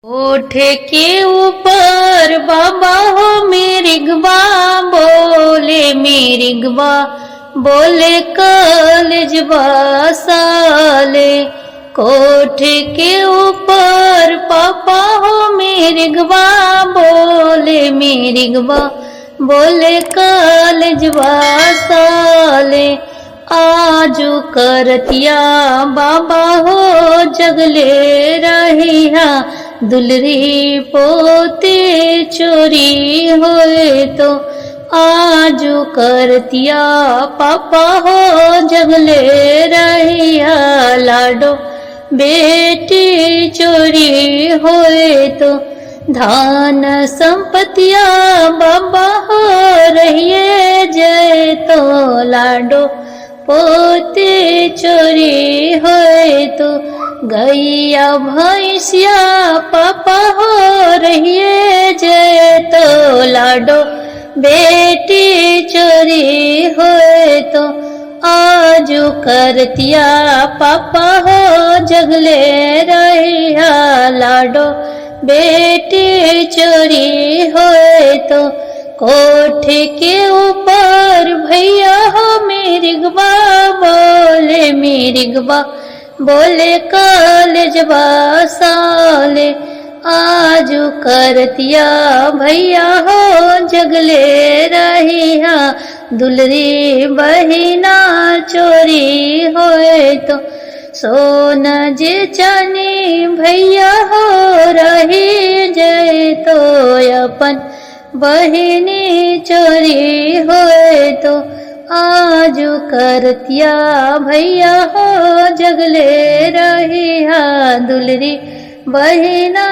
ओठे के ऊपर बाबा हो मिरिगवा बोले मिरिगवा बोले कलजवा साले। कोठे के ऊपर पापा हो मिरिगवा बोले मिरिगवा बोले कलजवा साले। आजू करतिया बाबा हो जगले रहिया दुलरी पोते चोरी होए तो। आजू करतिया पापा हो जगले रहिया लाडो बेटी चोरी होए तो। धान संपतिया बाबा हो रहिए जय तो लाडो पोते चोरी होए तो। गैया भैंसिया पापा हो रहिए जय तो लाडो बेटी चोरी होए तो। आजू करतिया पापा हो जगले रहिया लाडो बेटी चोरी होए तो। कोठे के ऊपर भैया हो मिरिगवा बोले मिरिगवा बोले कलजवा साले। आजू करतिया भैया हो जगले रहिया दुलरी बहिना चोरी होए तो। सोना जे चानी भैया हो रही जय तो अपन बहिनी चोरी होए तो। आजू करतिया भैया हो जगले रहिया दुलरी बहिना।